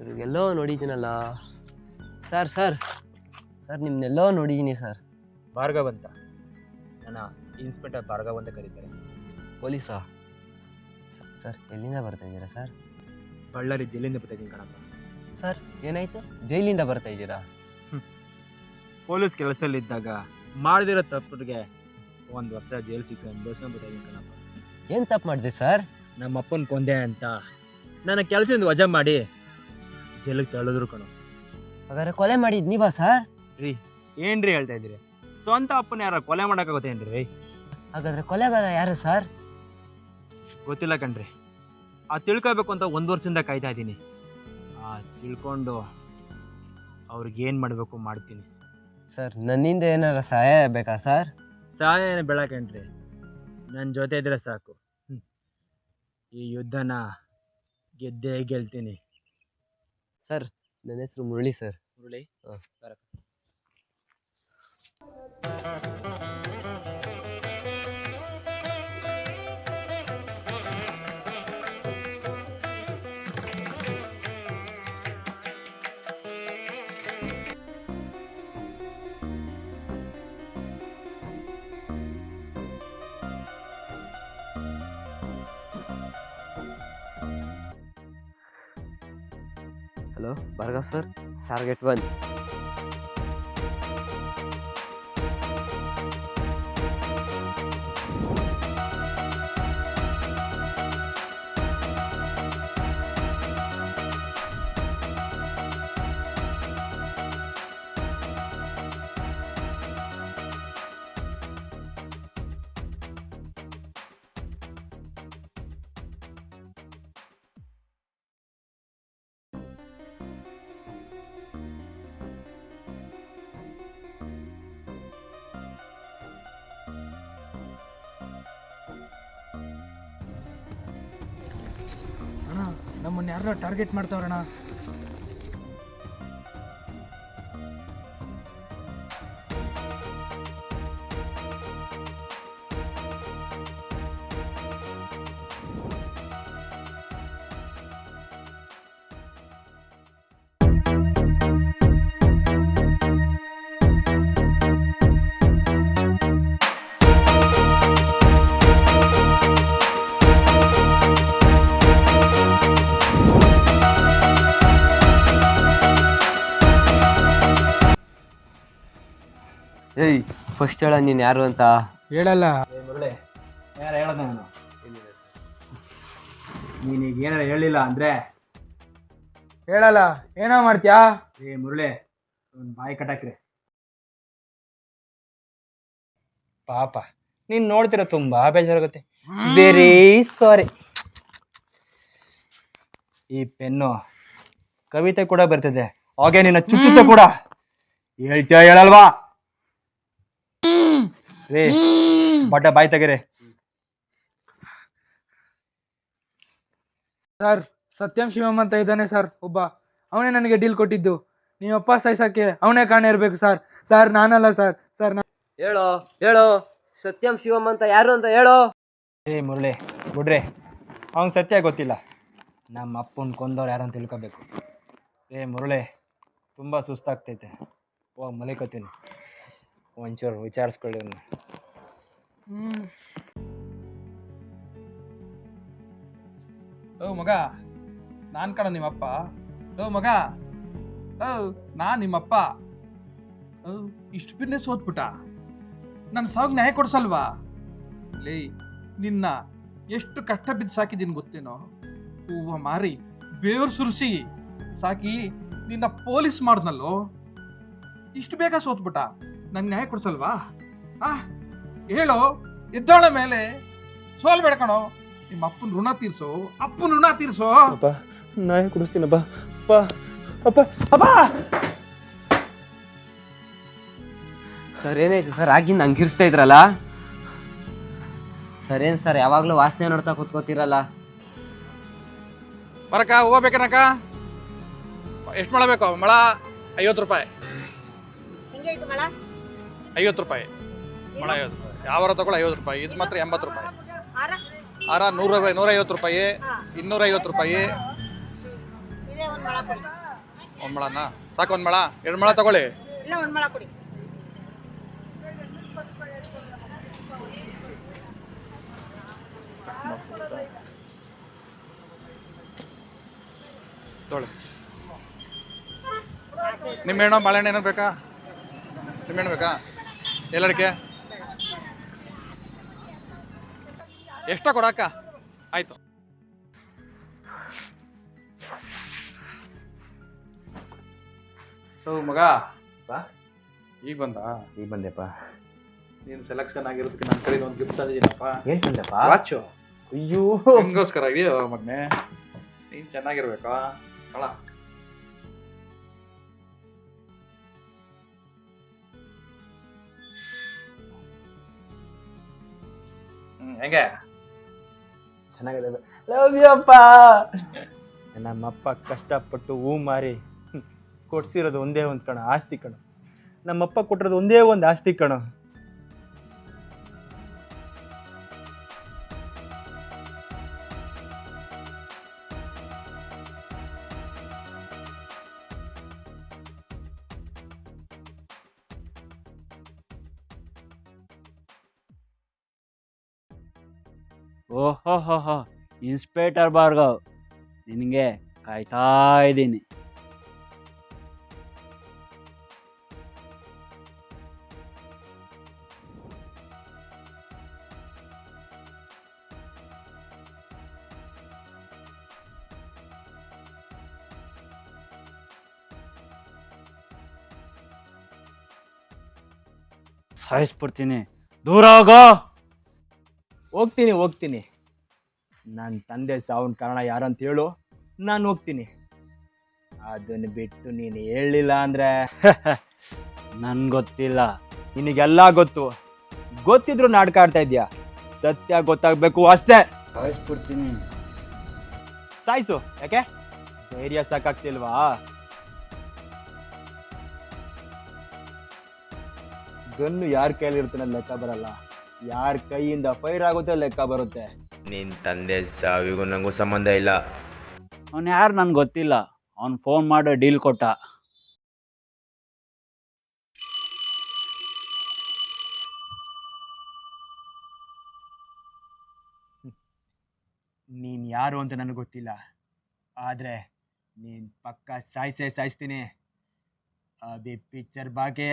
ಇವ್ರಿಗೆಲ್ಲೋ ನೋಡಿದ್ದೀನಲ್ಲ sir sir sir ನಿಮ್ಮನ್ನೆಲ್ಲೋ ನೋಡಿದ್ದೀನಿ sir. Bhargav ಅಂತ, ನನ್ನ ಇನ್ಸ್ಪೆಕ್ಟರ್ ಭಾರ್ಗವ್ ಅಂತ ಕರೀತಾರೆ. ಪೊಲೀಸಾ ಸರ್? ಎಲ್ಲಿಂದ ಬರ್ತಾ ಇದ್ದೀರಾ ಸರ್? ಬಳ್ಳಾರಿ ಜೈಲಿಂದ ಬರ್ತಾಯಿದ್ದೀನಿ ಕಣಪ್ಪ. ಸರ್ ಏನಾಯ್ತು? ಜೈಲಿಂದ ಬರ್ತಾ ಇದ್ದೀರಾ? ಪೊಲೀಸ್ ಕೆಲಸದಲ್ಲಿದ್ದಾಗ ಮಾಡದಿರೋ ತಪ್ಪಿಗೆ 1 ವರ್ಷ ಜೈಲು ಶಿಕ್ಷೆ ಅನುಭವಿಸ್ಕೊಂಡು ಬರ್ತಾಯಿದ್ದೀನಿ ಕಣಪ್ಪ. ಏನು ತಪ್ಪು ಮಾಡಿದೆ ಸರ್? ನಮ್ಮ ಅಪ್ಪನ ಕೊಂದೆ ಅಂತ ನನ್ನ ಕೆಲಸದಿಂದ ವಜಾ ಮಾಡಿ ಜೈಲಿಗೆ ತಳ್ಳಿದ್ರು ಕಣೋ. ಹಾಗಾದ್ರೆ ಕೊಲೆ ಮಾಡಿದ್ ನೀವಾ ಸರ್? ರೀ ಏನ್ರಿ ಹೇಳ್ತಾ ಇದ್ದೀರಿ? ಸ್ವಂತ ಅಪ್ಪನ ಯಾರ ಕೊಲೆ ಮಾಡೋಕ್ಕಾಗುತ್ತೇನ್ರಿ? ಹಾಗಾದ್ರೆ ಕೊಲೆಗಾರ ಯಾರು ಸರ್? ಗೊತ್ತಿಲ್ಲ ಕಣ್ರಿ. ತಿಳ್ಕೊಬೇಕು ಅಂತ 1 ವರ್ಷದಿಂದ ಕಾಯ್ತಾ ಇದ್ದೀನಿ. ತಿಳ್ಕೊಂಡು ಅವ್ರಿಗೇನು ಮಾಡಬೇಕು ಮಾಡ್ತೀನಿ. ಸರ್ ನನ್ನಿಂದ ಏನಾರ ಸಹಾಯ ಬೇಕಾ ಸರ್? ಸಹಾಯ ಏನು ಬೇಡ ಕಣ್ರಿ, ನನ್ನ ಜೊತೆ ಇದ್ರೆ ಸಾಕು. ಈ ಯುದ್ಧನ ಗೆದ್ದೇ ಗೆಲ್ತೀನಿ. ಸರ್ ನನ್ನ ಹೆಸರು Murali sir. Murali? Hello Bhargav sir, target 1. ಅಣ್ಣ ನಮ್ಮನ್ನು ಯಾರೋ ಟಾರ್ಗೆಟ್ ಮಾಡ್ತಾವ್ರಣ್ಣ. ಏಯ್ ಫಸ್ಟ್ ಹೇಳ ನೀನು ಯಾರು ಅಂತ. ಹೇಳಲ್ಲ. ಮುರಳಿ ಏನಾರ ಹೇಳೋದ ನಾನು? ನೀನೀಗ ಏನಾರ ಹೇಳಿಲ್ಲ ಅಂದರೆ ಹೇಳಲ್ಲ. ಏನೋ ಮಾಡ್ತೀಯಾ? ಮುರಳಿ ಒಂದು ಬಾಯಿ ಕಟ್ಟಾಕ್ರಿ. ಪಾಪ ನೀನು ನೋಡ್ತಿರೋ ತುಂಬ ಬೇಜಾರಾಗುತ್ತೆ. Very sorry. ಈ ಪೆನ್ನು ಕವಿತೆ ಕೂಡ ಬರ್ತಿದೆ, ಹಾಗೆ ನಿನ್ನ ಚುಚ್ಚುತ್ತೆ ಕೂಡ. ಹೇಳ್ತೀಯ ಹೇಳಲ್ವಾ? ರೇ ಬಡ್ಡ ಬಾಯಿ ತೆಗೀರಿ. ಸರ್ ಸತ್ಯಂ ಶಿವಮ್ ಅಂತ ಇದ್ದಾನೆ ಸರ್ ಒಬ್ಬ, ಅವನೇ ನನಗೆ ಡೀಲ್ ಕೊಟ್ಟಿದ್ದು. ನೀವಪ್ಪ ಸಾಯ್ಸಕ್ಕೆ ಅವನೇ ಕಾರಣ ಇರಬೇಕು ಸರ್. ಸರ್ ನಾನಲ್ಲ ಸರ್. ಸರ್ ಹೇಳೋ ಹೇಳೋ, ಸತ್ಯಂ ಶಿವಮ್ ಅಂತ ಯಾರು ಅಂತ ಹೇಳೋ. ಮುರಳಿ ಬಿಡ್ರಿ, ಅವ್ನು ಸತ್ಯ ಗೊತ್ತಿಲ್ಲ. ನಮ್ಮ ಅಪ್ಪನ ಕೊಂದವ್ರು ಯಾರಂತ ತಿಳ್ಕೊಬೇಕು. ಮುರಳಿ ತುಂಬ ಸುಸ್ತಾಗ್ತೈತೆ, ಹೋಗಿ ಮಲಿಕೋತೀನಿ. ಒಂಚೂರು ವಿಚಾರಿಸ್ಕೊಳ್ಳಿ ಅವ್ನ. ಓ ಮಗ, ನಾನು ಕಣ ನಿಮ್ಮಪ್ಪ. ಓ ಮಗ, ನಾನು ನಿಮ್ಮಪ್ಪ. ಇಷ್ಟು ಬಿನ್ನೆ ಸೋತ್ಬಿಟ್ಟ, ನನ್ನ ಸಾವು ನ್ಯಾಯ ಕೊಡ್ಸಲ್ವಾ? ಲೇ ನಿನ್ನ ಎಷ್ಟು ಕಷ್ಟ ಬಿದ್ದು ಸಾಕಿದ್ದೀನಿ ಗೊತ್ತೇನೋ. ಹೂವ ಮಾರಿ ಬೇವ್ರು ಸುರಿಸಿ ಸಾಕಿ ನಿನ್ನ ಪೊಲೀಸ್ ಮಾಡ್ದನಲ್ಲೋ. ಇಷ್ಟು ಬೇಗ ಸೋತ್ಬಿಟ್ಟ, ನಂಗೆ ನ್ಯಾಯ ಕೊಡ್ಸಲ್ವಾ? ಹೇಳೋ, ಎದ್ದಾಳ ಮೇಲೆ ಸೋಲ್ಬೇಡ ಕಣೋ. ನಿಮ್ಮ ಅಪ್ಪನ ಋಣ ತೀರ್ಸೋ, ಅಪ್ಪನ ಋಣ ತೀರ್ಸೋ. ನ್ಯಾಯ ಕೊಡಿಸ್ತೀನಪ್ಪ. ಸರ್ ಏನಾಯ್ತು ಸರ್? ಆಗಿಂದ ಹಂಗೆ ಇರಿಸ್ತಾ ಇದ್ರಲ್ಲ ಸರ್. ಏನು ಸರ್ ಯಾವಾಗಲೂ ವಾಸನೆ ನೋಡ್ತಾ ಕೂತ್ಕೋತಿರಲ್ಲ? ಬರಕ ಹೋಗ್ಬೇಕನಕ? ಎಷ್ಟು ಮೊಳ ಬೇಕು? ಮೊಳ 50 ರೂಪಾಯಿ. 50 ರೂಪಾಯಿ ಮೊಳ. 50 ರೂಪಾಯಿ. ಯಾವ ತಗೊಳ್ಳ 50 ರೂಪಾಯಿ. ಇದು ಮಾತ್ರ 80 ರೂಪಾಯಿ. ಹಾರ 150 ರೂಪಾಯಿ, 250 ರೂಪಾಯಿ. ಇದೆ ಒಂದು ಮೊಳ ಒಂದು ಮೊಳನಾ ಸಾಕು? ಒಂದು ಮೊಳ 2 ಮೊಳ ತಗೊಳ್ಳಿ. ಇಲ್ಲ, 1 ಮೊಳ ಕೊಡಿ. ತೊಗೊಳ್ಳಿ. ನಿಂಬೆಹಣ್ಣು ಬಾಳೆಹಣ್ಣು ಏನಾರು ಬೇಕಾ? ನಿಂಬೆಹಣ್ಣು ಬೇಕಾ? ಎಲ್ಲಡಿಕೆ ಎಷ್ಟೋ ಕೊಡಕ್ಕ? ಆಯ್ತು. ಮಗ ಈಗ ಬಂದೆಪ್ಪ. ನೀನು ಸೆಲೆಕ್ಷನ್ ಆಗಿರೋದಕ್ಕೆ ನನ್ನ ಕಡೆಯಿಂದ ಒಂದು ಗಿಫ್ಟ್ ತಂದಿದ್ದೀನಪ್ಪ. ಏನು ತಂದೆಪ್ಪ? ವಾಚು. ಅಯ್ಯೋ, ನಿಮಗೋಸ್ಕರ ಇದೆಯೋ ಮಗನೆ, ನೀನು ಚೆನ್ನಾಗಿರ್ಬೇಕಾ ಕಳ. ಹೆಂಗೆ ಚೆನ್ನಾಗಿದೆ. ಲವ್ ಯು ಅಪ್ಪ. ನಮ್ಮಪ್ಪ ಕಷ್ಟಪಟ್ಟು ಹೂ ಮಾರಿ ಕೊಡ್ಸಿರೋದು ಒಂದೇ ಒಂದು ಕಣ ಆಸ್ತಿ ಕಣ. ನಮ್ಮಪ್ಪ ಕೊಟ್ಟಿರೋದು ಒಂದೇ ಒಂದು ಆಸ್ತಿ ಕಣ. ಓಹೋ ಇನ್ಸ್ಪೆಕ್ಟರ್ ಭಾರ್ಗವ್, ನಿನಗೆ ಕಾಯ್ತಾ ಇದ್ದೀನಿ. ಸಾಯಿಸ್ಬಿಡ್ತೀನಿ, ದೂರ ಹೋಗೋ. ಹೋಗ್ತೀನಿ. ನನ್ನ ತಂದೆ ಸಾವನ್ ಕಾರಣ ಯಾರಂತ ಹೇಳು, ನಾನು ಹೋಗ್ತೀನಿ. ಅದನ್ನು ಬಿಟ್ಟು ನೀನು ಹೇಳಿಲ್ಲ ಅಂದರೆ ನನ್ಗೆ ಗೊತ್ತಿಲ್ಲ. ನಿನಗೆಲ್ಲ ಗೊತ್ತಿದ್ರು ನಾಟಕ ಆಡ್ತಾ ಇದೆಯಾ? ಸತ್ಯ ಗೊತ್ತಾಗಬೇಕು ಅಷ್ಟೇ. ಸಾಯಿಸ್ಬಿಡ್ತೀನಿ. ಸಾಯಿಸು. ಯಾಕೆ? ಧೈರ್ಯ ಸಾಕಾಗ್ತಿಲ್ವಾ? ಗನ್ನು ಯಾರ ಕೈಯಲ್ಲಿರುತ್ತೆ ಅನ್ನೋದು ಲೆಕ್ಕ ಬರಲ್ಲ, ಯಾರ ಕೈಯಿಂದ ಫೈರ್ ಆಗುತ್ತೆ ಲೆಕ್ಕ ಬರುತ್ತೆ. ನಿನ್ನ ತಂದೆ ಸಾವಿಗೂ ನನಗೂ ಸಂಬಂಧ ಇಲ್ಲ. ಅವನು ಯಾರು ನನ್ಗೆ ಗೊತ್ತಿಲ್ಲ. ಅವ್ನು ಫೋನ್ ಮಾಡೋ ಡೀಲ್ ಕೊಟ್ಟ. ನೀನು ಯಾರು ಅಂತ ನನಗೆ ಗೊತ್ತಿಲ್ಲ, ಆದರೆ ನೀನು ಪಕ್ಕ ಸಾಯಿಸ್ತೀನಿ. ಅಭಿ ಪಿಕ್ಚರ್ ಬಾಕಿ